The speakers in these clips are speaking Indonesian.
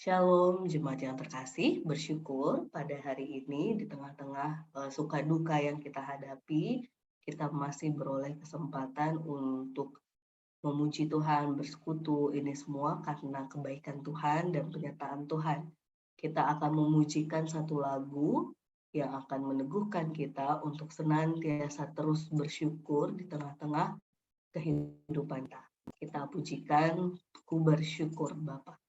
Shalom jemaat yang terkasih, bersyukur pada hari ini di tengah-tengah suka duka yang kita hadapi, kita masih beroleh kesempatan untuk memuji Tuhan, bersekutu, ini semua karena kebaikan Tuhan dan penyertaan Tuhan. Kita akan memujikan satu lagu yang akan meneguhkan kita untuk senantiasa terus bersyukur di tengah-tengah kehidupan kita. Kita pujikan, ku bersyukur Bapa.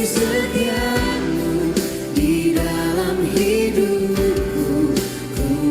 Setiamu di dalam hidupku, ku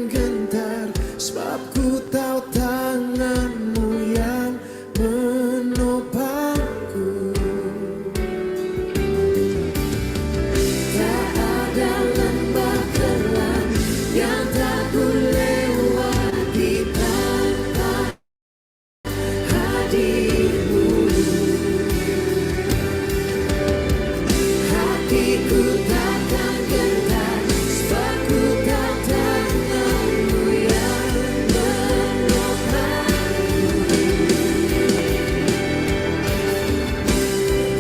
gentar, sebab ku tahu tangan-Mu yang menopangku. Tak ada lembah kelam yang tak ku lewati tanpa hadir-Mu. Hatiku takkan gentar, sebab ku tahu tangan-Mu yang menopangku.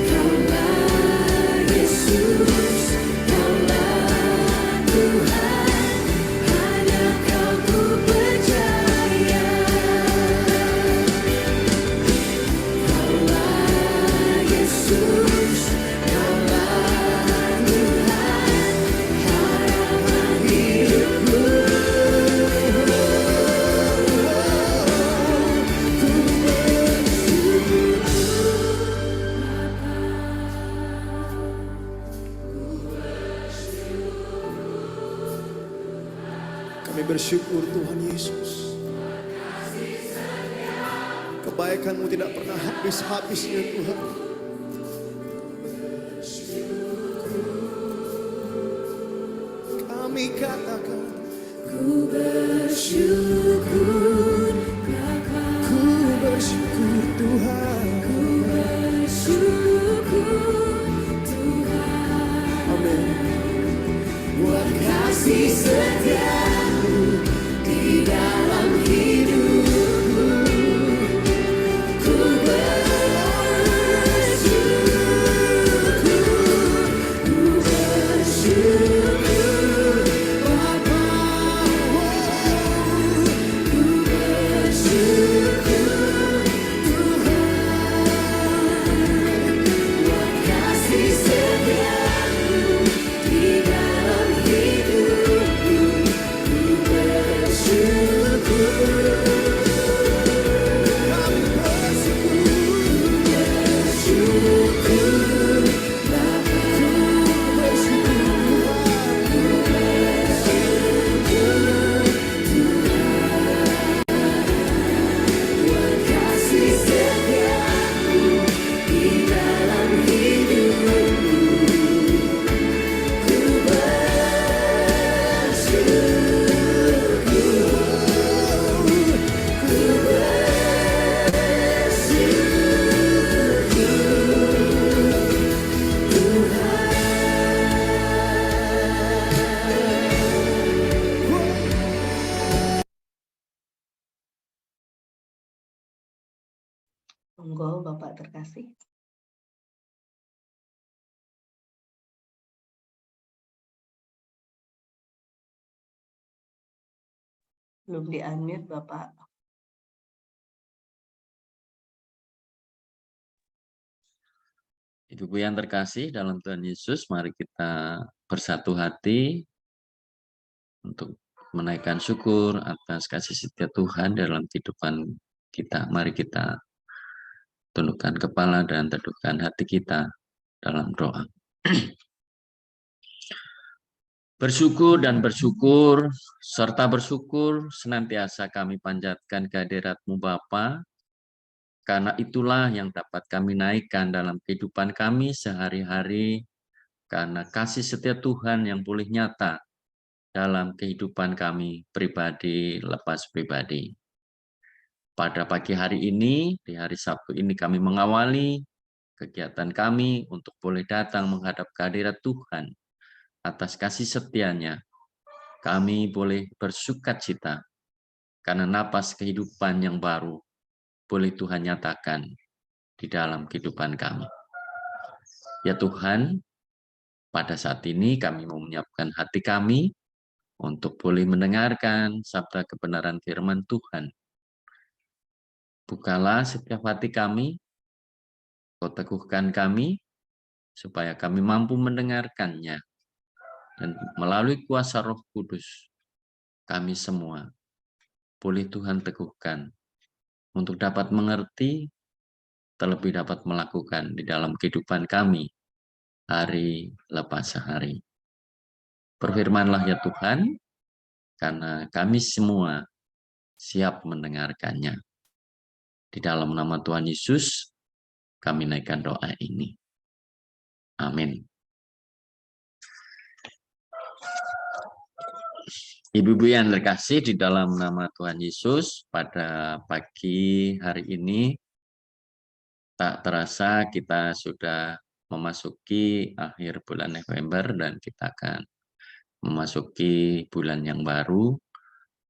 Kaulah Yesus, Kaulah Tuhan, hanya Kau ku percaya. Kaulah Yesus, Kaulah Tuhan, harapan hidupku. Ku Kami bersyukur Tuhan Yesus, kebaikan-Mu tidak pernah habis-habisnya Tuhan. Kami katakan, ku bersyukur Bapa, ku bersyukur Tuhan, ku bersyukur Tuhan. Amin. Buat kasih setia-Mu di dalam hidupku, ku bersyukur Bapa, ku bersyukur Tuhan. Buat kasih setia-Mu di dalam hidupku, ku bersyukur. Kami bersyukur Bapa, ku bersyukur buat kasih setia-Mu di dalam hidupku, ku Monggo Bapak terkasih. Belum di-unmute Bapak. Ibu-ibu yang terkasih dalam Tuhan Yesus, mari kita bersatu hati untuk menaikkan syukur atas kasih setia Tuhan dalam kehidupan kita. Mari kita tundukkan kepala dan teduhkan hati kita dalam doa. Bersyukur dan bersyukur, serta bersyukur senantiasa kami panjatkan kehadirat-Mu Bapa, karena itulah yang dapat kami naikkan dalam kehidupan kami sehari-hari, karena kasih setia Tuhan yang boleh nyata dalam kehidupan kami pribadi lepas pribadi. Pada pagi hari ini, di hari Sabtu ini kami mengawali kegiatan kami untuk boleh datang menghadap kehadirat Tuhan. Atas kasih setianya, kami boleh bersukacita karena napas kehidupan yang baru boleh Tuhan nyatakan di dalam kehidupan kami. Ya Tuhan, pada saat ini kami mau menyiapkan hati kami untuk boleh mendengarkan sabda kebenaran firman Tuhan. Bukalah setiap hati kami, Kau teguhkan kami, supaya kami mampu mendengarkannya. Dan melalui kuasa Roh Kudus, kami semua boleh Tuhan teguhkan untuk dapat mengerti, terlebih dapat melakukan di dalam kehidupan kami hari lepas hari. Berfirmanlah ya Tuhan, karena kami semua siap mendengarkannya. Di dalam nama Tuhan Yesus, kami naikkan doa ini. Amin. Ibu-ibu yang terkasih, di dalam nama Tuhan Yesus, pada pagi hari ini, tak terasa kita sudah memasuki akhir bulan November dan kita akan memasuki bulan yang baru,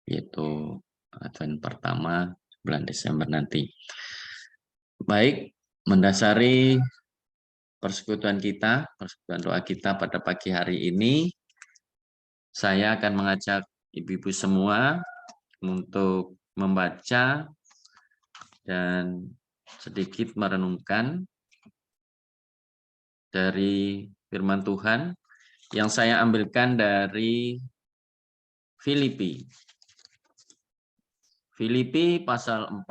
yaitu Advent pertama bulan Desember nanti. Baik, mendasari persekutuan kita, persekutuan doa kita pada pagi hari ini, saya akan mengajak ibu-ibu semua untuk membaca dan sedikit merenungkan dari firman Tuhan yang saya ambilkan dari Filipi. Filipi pasal 4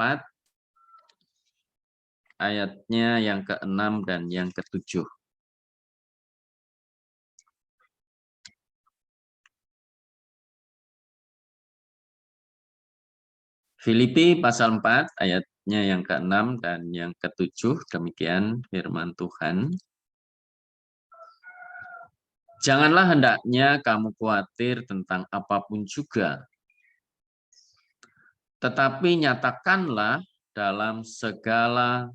ayatnya yang ke-6 dan yang ke-7. Filipi pasal 4 ayatnya yang ke-6 dan yang ke-7, demikian firman Tuhan. Janganlah hendaknya kamu khawatir tentang apapun juga, tetapi nyatakanlah dalam segala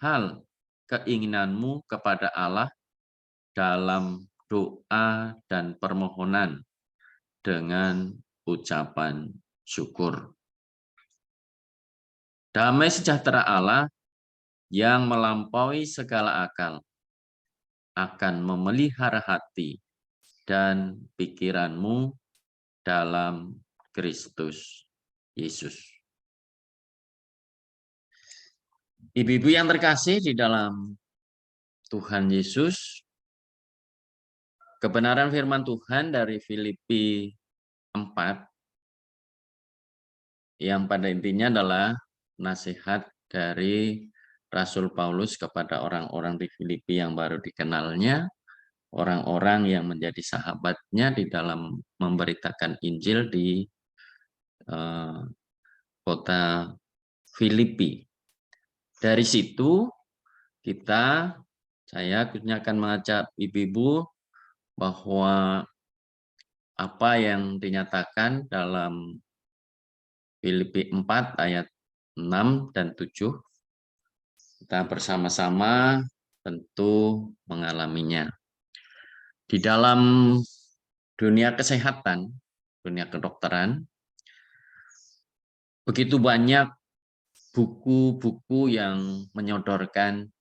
hal keinginanmu kepada Allah dalam doa dan permohonan dengan ucapan syukur. Damai sejahtera Allah yang melampaui segala akal akan memelihara hati dan pikiranmu dalam Kristus Yesus. Ibu-ibu yang terkasih di dalam Tuhan Yesus, kebenaran firman Tuhan dari Filipi 4 yang pada intinya adalah nasihat dari Rasul Paulus kepada orang-orang di Filipi yang baru dikenalnya, orang-orang yang menjadi sahabatnya di dalam memberitakan Injil di kota Filipi. Dari situ saya khususnya akan mengajak ibu-ibu bahwa apa yang dinyatakan dalam Filipi 4 ayat 6 dan 7, kita bersama-sama tentu mengalaminya. Di dalam dunia kesehatan, dunia kedokteran, begitu banyak buku-buku yang menyodorkan,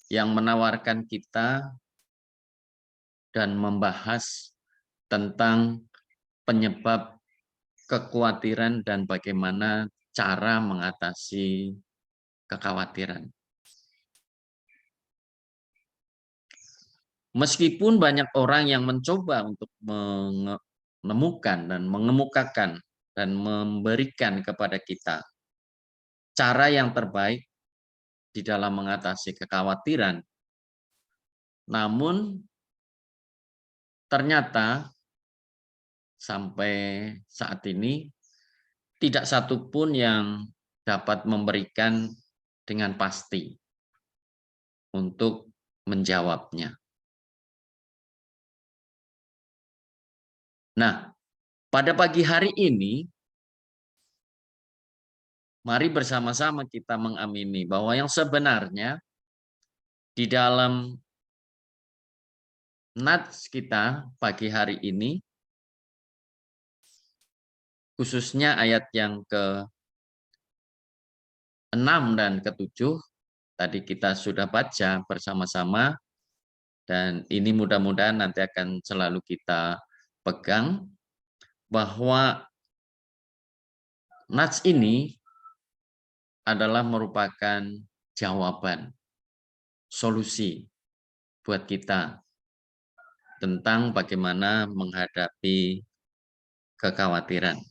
yang menawarkan kita dan membahas tentang penyebab kekhawatiran dan bagaimana cara mengatasi kekhawatiran. Meskipun banyak orang yang mencoba untuk menemukan dan mengemukakan dan memberikan kepada kita cara yang terbaik di dalam mengatasi kekhawatiran, namun ternyata sampai saat ini tidak satupun yang dapat memberikan dengan pasti untuk menjawabnya. Nah, pada pagi hari ini, mari bersama-sama kita mengamini bahwa yang sebenarnya di dalam nats kita pagi hari ini, khususnya ayat yang ke-6 dan ke-7, tadi kita sudah baca bersama-sama, dan ini mudah-mudahan nanti akan selalu kita pegang, bahwa nats ini adalah merupakan jawaban, solusi buat kita tentang bagaimana menghadapi kekhawatiran.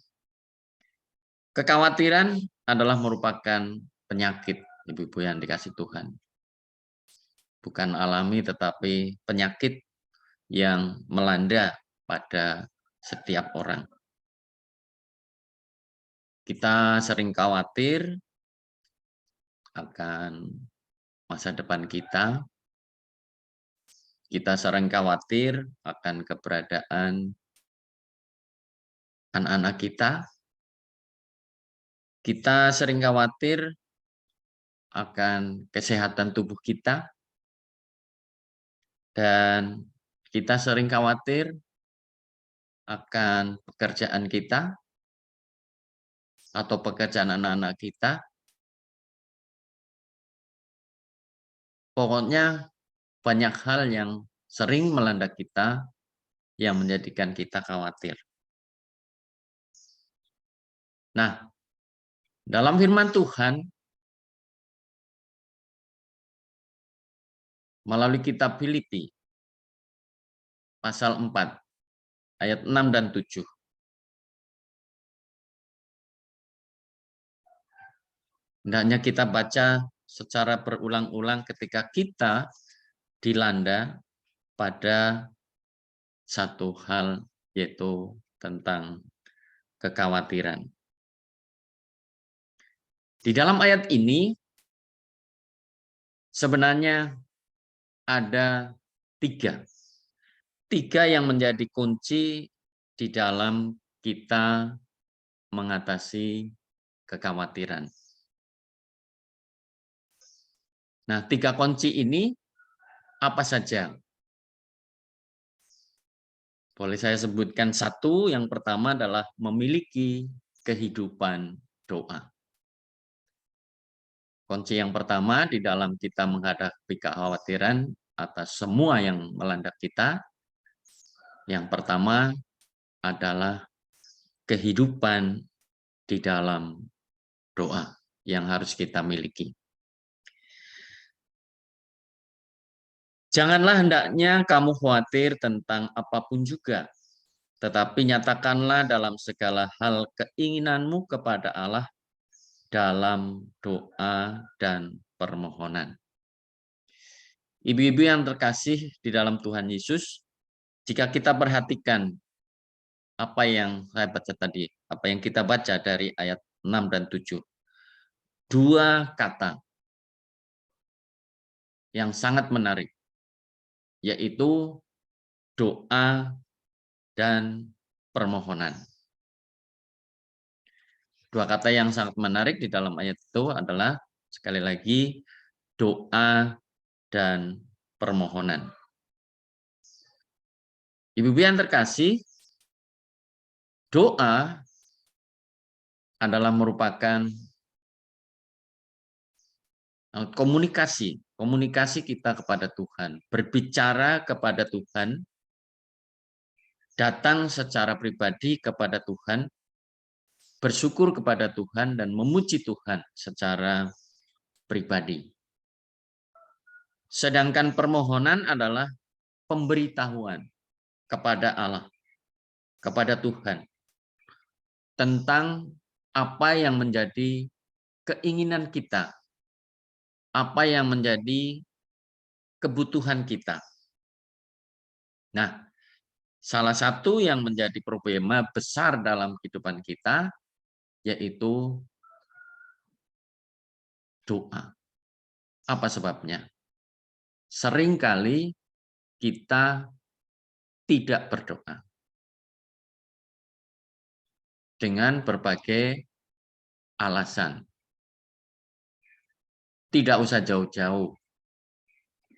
Kekhawatiran adalah merupakan penyakit, ibu-ibu yang dikasih Tuhan. Bukan alami, tetapi penyakit yang melanda pada setiap orang. Kita sering khawatir akan masa depan kita. Kita sering khawatir akan keberadaan anak-anak kita. Kita sering khawatir akan kesehatan tubuh kita. Dan kita sering khawatir akan pekerjaan kita atau pekerjaan anak-anak kita. Pokoknya banyak hal yang sering melanda kita yang menjadikan kita khawatir. Nah, dalam firman Tuhan, melalui kitab Filipi, pasal 4, ayat 6 dan 7. Hendaknya kita baca secara berulang-ulang ketika kita dilanda pada satu hal, yaitu tentang kekhawatiran. Di dalam ayat ini, sebenarnya ada tiga yang menjadi kunci di dalam kita mengatasi kekhawatiran. Nah, 3 kunci ini apa saja? Boleh saya sebutkan satu, yang pertama adalah memiliki kehidupan doa. Kunci yang pertama di dalam kita menghadapi kekhawatiran atas semua yang melanda kita, yang pertama adalah kehidupan di dalam doa yang harus kita miliki. Janganlah hendaknya kamu khawatir tentang apapun juga, tetapi nyatakanlah dalam segala hal keinginanmu kepada Allah dalam doa dan permohonan. Ibu-ibu yang terkasih di dalam Tuhan Yesus, jika kita perhatikan apa yang saya baca tadi, apa yang kita baca dari ayat 6 dan 7, 2 kata yang sangat menarik, yaitu doa dan permohonan. 2 kata yang sangat menarik di dalam ayat itu adalah, sekali lagi, doa dan permohonan. Ibu-ibu yang terkasih, doa adalah merupakan komunikasi kita kepada Tuhan, berbicara kepada Tuhan, datang secara pribadi kepada Tuhan, bersyukur kepada Tuhan, dan memuji Tuhan secara pribadi. Sedangkan permohonan adalah pemberitahuan kepada Allah, kepada Tuhan, tentang apa yang menjadi keinginan kita, apa yang menjadi kebutuhan kita. Nah, salah satu yang menjadi problema besar dalam kehidupan kita yaitu doa. Apa sebabnya? Seringkali kita tidak berdoa dengan berbagai alasan. Tidak usah jauh-jauh.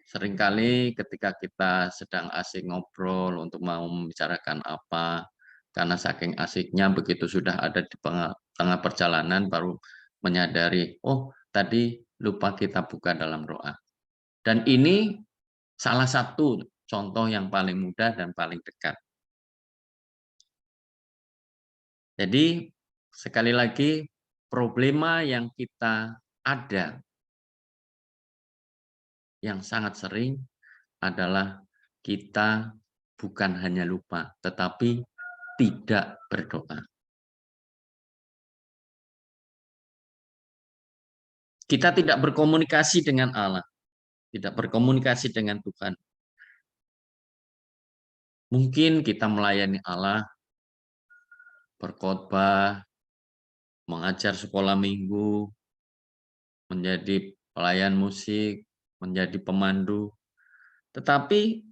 Seringkali ketika kita sedang asik ngobrol untuk mau membicarakan apa, karena saking asiknya begitu sudah ada di tengah perjalanan baru menyadari, oh tadi lupa kita buka dalam doa. Dan ini salah satu contoh yang paling mudah dan paling dekat. Jadi sekali lagi, problema yang kita ada yang sangat sering adalah kita bukan hanya lupa, tetapi tidak berdoa. Kita tidak berkomunikasi dengan Allah, tidak berkomunikasi dengan Tuhan. Mungkin kita melayani Allah, berkhotbah, mengajar sekolah minggu, menjadi pelayan musik, menjadi pemandu. Tetapi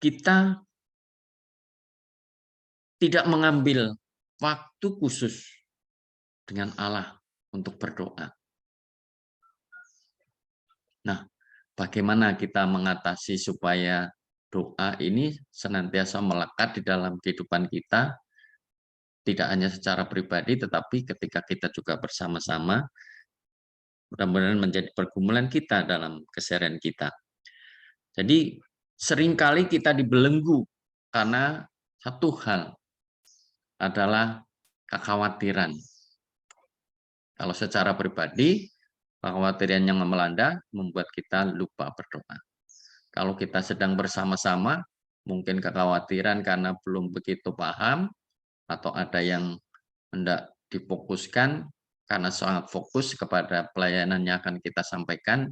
kita tidak mengambil waktu khusus dengan Allah untuk berdoa. Nah, bagaimana kita mengatasi supaya doa ini senantiasa melekat di dalam kehidupan kita, tidak hanya secara pribadi, tetapi ketika kita juga bersama-sama, mudah-mudahan menjadi pergumulan kita dalam keseharian kita. Jadi, seringkali kita dibelenggu karena satu hal adalah kekhawatiran. Kalau secara pribadi, kekhawatiran yang melanda membuat kita lupa berdoa. Kalau kita sedang bersama-sama, mungkin kekhawatiran karena belum begitu paham, atau ada yang hendak difokuskan, karena sangat fokus kepada pelayanan yang akan kita sampaikan,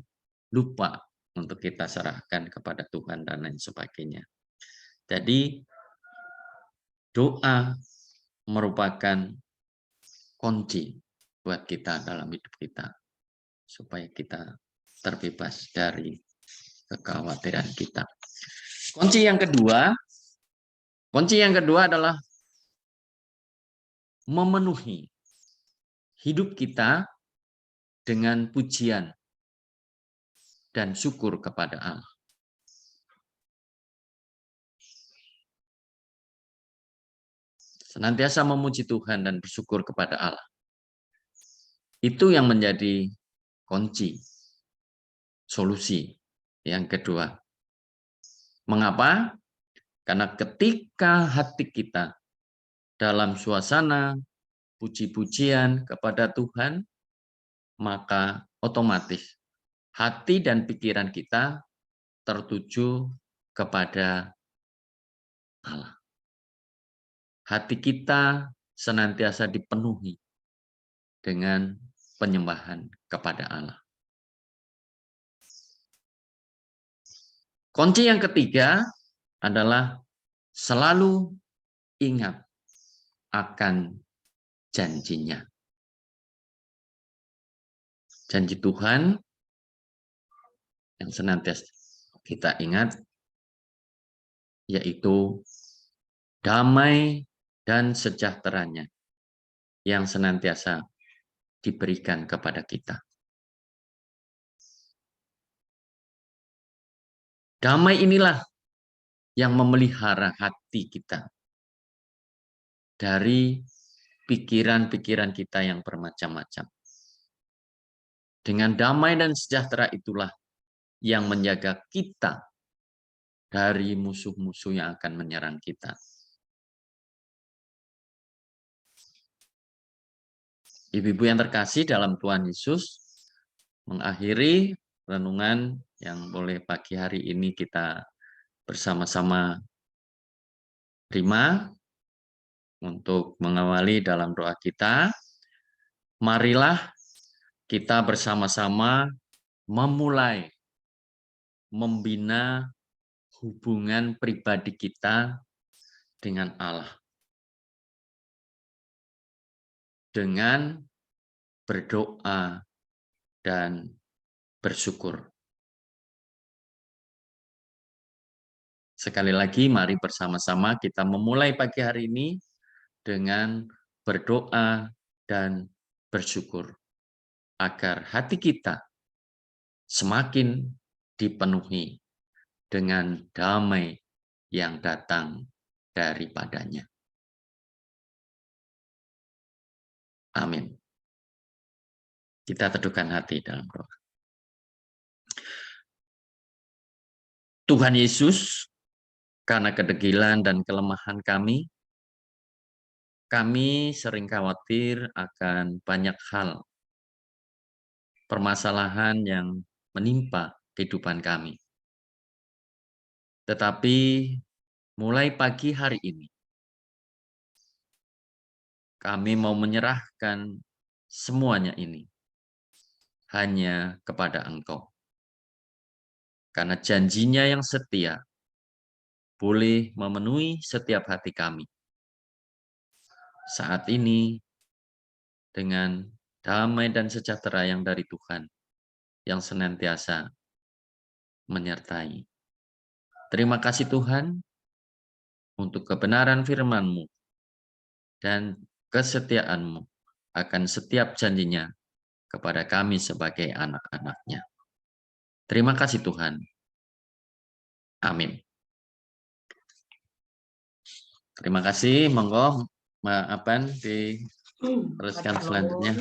lupa untuk kita serahkan kepada Tuhan dan lain sebagainya. Jadi, doa merupakan kunci buat kita dalam hidup kita, supaya kita terbebas dari kekhawatiran kita. Kunci yang kedua adalah memenuhi hidup kita dengan pujian dan syukur kepada Allah. Senantiasa memuji Tuhan dan bersyukur kepada Allah. Itu yang menjadi kunci, solusi yang kedua. Mengapa? Karena ketika hati kita dalam suasana puji-pujian kepada Tuhan, maka otomatis hati dan pikiran kita tertuju kepada Allah. Hati kita senantiasa dipenuhi dengan penyembahan kepada Allah. Kunci yang ketiga adalah selalu ingat akan janjinya. Janji Tuhan yang senantiasa kita ingat, yaitu damai dan sejahteranya yang senantiasa diberikan kepada kita. Damai inilah yang memelihara hati kita dari pikiran-pikiran kita yang bermacam-macam. Dengan damai dan sejahtera itulah yang menjaga kita dari musuh-musuh yang akan menyerang kita. Ibu-ibu yang terkasih dalam Tuhan Yesus, mengakhiri renungan yang boleh pagi hari ini kita bersama-sama terima untuk mengawali dalam doa kita. Marilah kita bersama-sama memulai membina hubungan pribadi kita dengan Allah. Dengan berdoa dan bersyukur. Sekali lagi, mari bersama-sama kita memulai pagi hari ini dengan berdoa dan bersyukur, agar hati kita semakin dipenuhi dengan damai yang datang daripadanya. Amin. Kita teduhkan hati dalam doa. Tuhan Yesus, karena kedegilan dan kelemahan kami sering khawatir akan banyak hal, permasalahan yang menimpa kehidupan kami. Tetapi mulai pagi hari ini, kami mau menyerahkan semuanya ini hanya kepada Engkau. Karena janjinya yang setia boleh memenuhi setiap hati kami. Saat ini dengan damai dan sejahtera yang dari Tuhan, yang senantiasa menyertai. Terima kasih Tuhan untuk kebenaran firman-Mu dan kesetiaan-Mu akan setiap janjinya kepada kami sebagai anak-anak-Nya. Terima kasih Tuhan. Amin. Terima kasih, monggo Mbak diteruskan selanjutnya.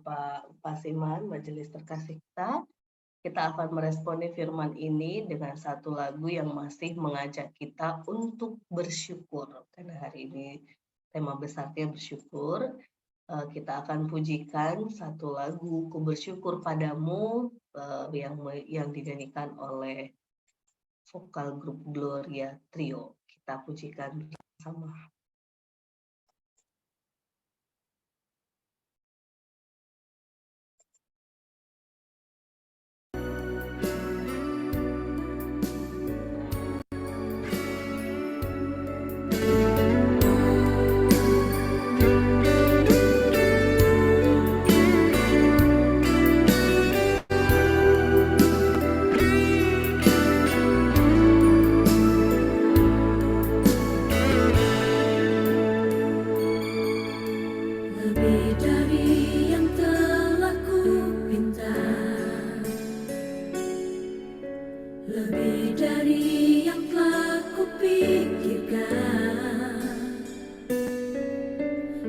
Pak Pasiman, majelis terkasih kita akan meresponi firman ini dengan satu lagu yang masih mengajak kita untuk bersyukur. Karena hari ini tema besarnya bersyukur. Kita akan pujikan satu lagu Ku Bersyukur Padamu yang dinyanyikan oleh vokal grup Gloria Trio. Kita pujikan bersama.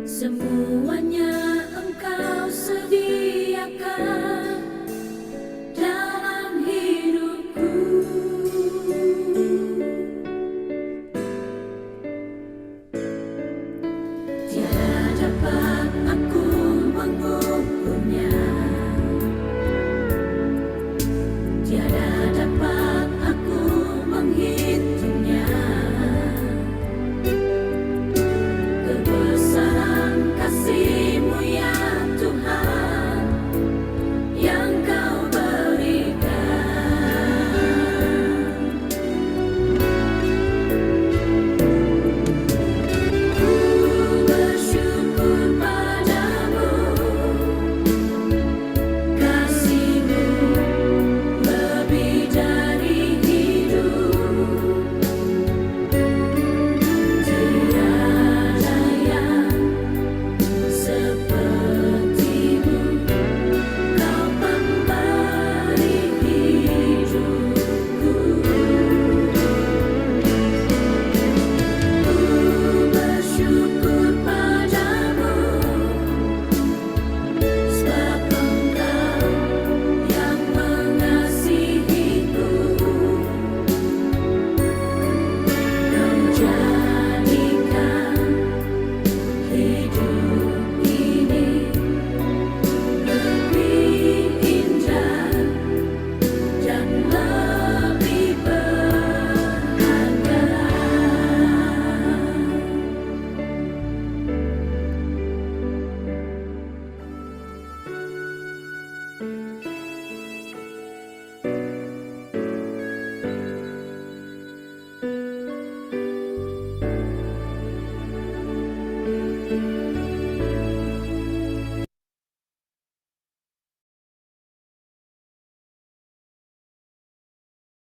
Semuanya Engkau sediakan.